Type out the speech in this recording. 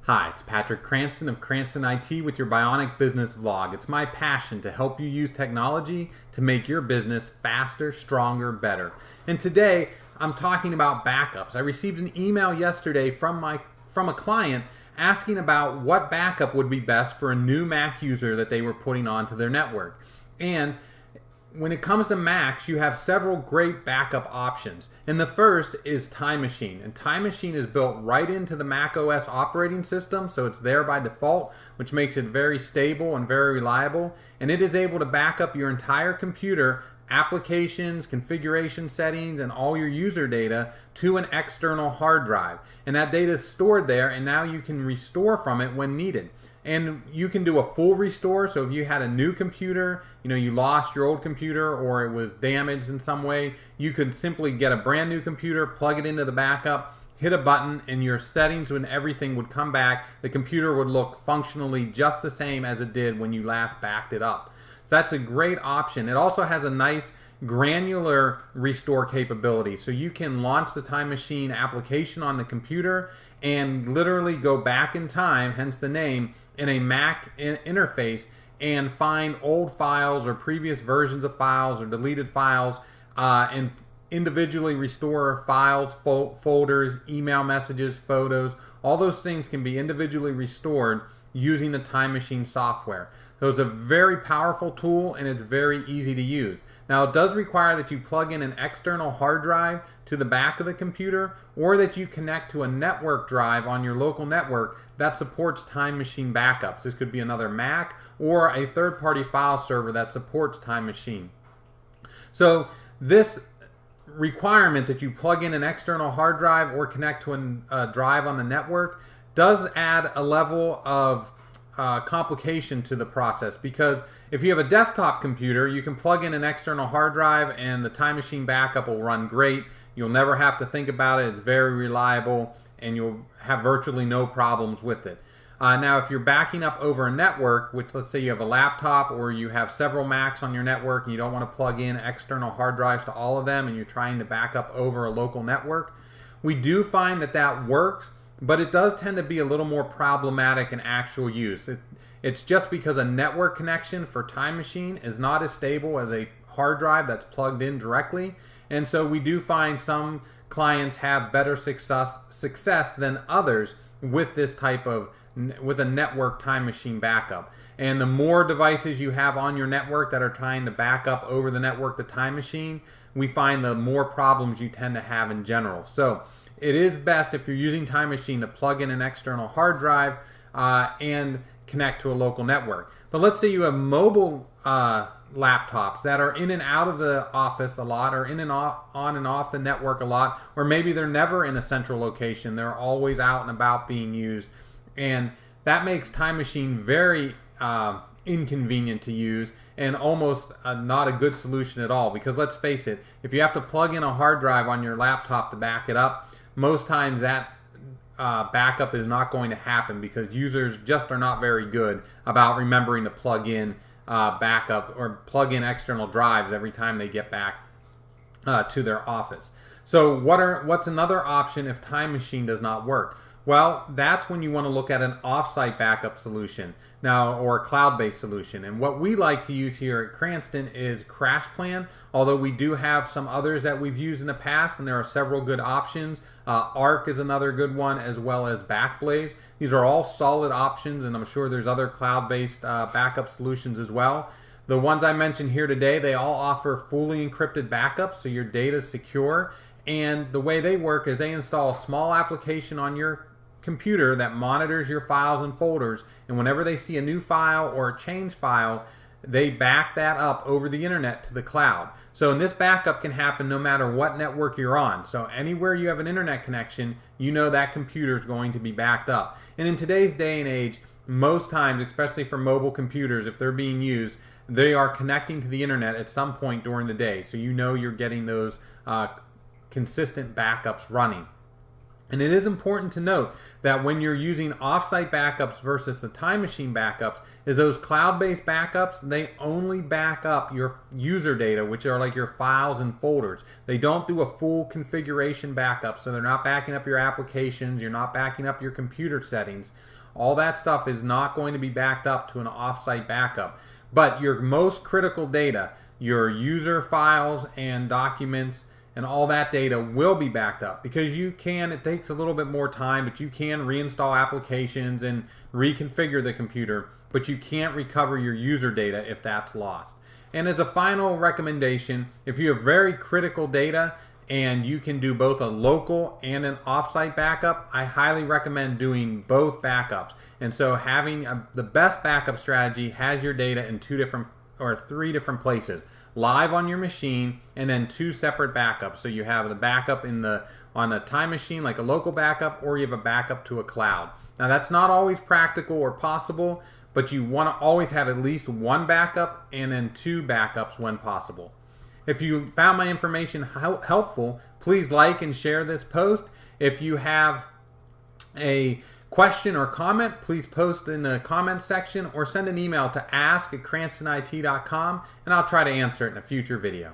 Hi, it's Patrick Cranston of Cranston IT with your Bionic Business Vlog. It's my passion to help you use technology to make your business faster, stronger, better. And today, I'm talking about backups. I received an email yesterday from a client asking about what backup would be best for a new Mac user that they were putting onto their network. And when it comes to Macs, you have several great backup options. And the first is Time Machine. And Time Machine is built right into the macOS operating system, so it's there by default, which makes it very stable and very reliable. And it is able to back up your entire computer, applications, configuration settings, and all your user data to an external hard drive. And that data is stored there, and now you can restore from it when needed. And you can do a full restore. So if you had a new computer, you lost your old computer or it was damaged in some way, you could simply get a brand new computer, plug it into the backup, hit a button, and your settings and everything would come back. The computer would look functionally just the same as it did when you last backed it up. So that's a great option. It also has a nice granular restore capability. So you can launch the Time Machine application on the computer and literally go back in time, hence the name, in a Mac interface and find old files or previous versions of files or deleted files and individually restore files, folders, email messages, photos. All those things can be individually restored using the Time Machine software. So it's a very powerful tool and it's very easy to use. Now it does require that you plug in an external hard drive to the back of the computer or that you connect to a network drive on your local network that supports Time Machine backups. This could be another Mac or a third-party file server that supports Time Machine. So this requirement that you plug in an external hard drive or connect to a drive on the network does add a level of complication to the process, because if you have a desktop computer, you can plug in an external hard drive and the Time Machine backup will run great. You'll never have to think about it. It's very reliable and you'll have virtually no problems with it. Now, if you're backing up over a network, which let's say you have a laptop or you have several Macs on your network and you don't want to plug in external hard drives to all of them and you're trying to back up over a local network, we do find that that works, but it does tend to be a little more problematic in actual use. It's just because a network connection for Time Machine is not as stable as a hard drive that's plugged in directly. And so we do find some clients have better success than others with this type of, with a network Time Machine backup. And the more devices you have on your network that are trying to back up over the network the Time Machine, we find the more problems you tend to have in general. So it is best if you're using Time Machine to plug in an external hard drive and connect to a local network. But let's say you have mobile laptops that are in and out of the office a lot, or in and on and off the network a lot, or maybe they're never in a central location. They're always out and about being used. And that makes Time Machine very inconvenient to use and almost not a good solution at all, because let's face it, if you have to plug in a hard drive on your laptop to back it up, most times that backup is not going to happen because users just are not very good about remembering to plug in backup or plug in external drives every time they get back to their office. So what's another option if Time Machine does not work? Well, that's when you want to look at an off-site backup solution now, or a cloud-based solution. And what we like to use here at Cranston is CrashPlan, although we do have some others that we've used in the past, and there are several good options. Arc is another good one, as well as Backblaze. These are all solid options, and I'm sure there's other cloud-based backup solutions as well. The ones I mentioned here today, they all offer fully encrypted backups, so your data is secure. And the way they work is they install a small application on your computer that monitors your files and folders, and whenever they see a new file or a changed file, they back that up over the internet to the cloud. So this backup can happen no matter what network you're on. So anywhere you have an internet connection, you know that computer is going to be backed up. And in today's day and age, most times, especially for mobile computers, if they're being used, they are connecting to the internet at some point during the day. So you know you're getting those consistent backups running. And it is important to note that when you're using offsite backups versus the time machine backups, is those cloud-based backups, they only back up your user data, which are like your files and folders. They don't do a full configuration backup, so they're not backing up your applications, you're not backing up your computer settings. All that stuff is not going to be backed up to an offsite backup. But your most critical data, your user files and documents, and all that data will be backed up, because it takes a little bit more time, but you can reinstall applications and reconfigure the computer, but you can't recover your user data if that's lost. And as a final recommendation, if you have very critical data and you can do both a local and an offsite backup, I highly recommend doing both backups. And so having the best backup strategy has your data in 2 different or 3 different places. Live on your machine, and then 2 separate backups. So you have the backup on a time machine, like a local backup, or you have a backup to a cloud. Now that's not always practical or possible, but you want to always have at least 1 backup and then 2 backups when possible. If you found my information helpful, please like and share this post. If you have a question or comment, please post in the comments section or send an email to ask@cranstonit.com, and I'll try to answer it in a future video.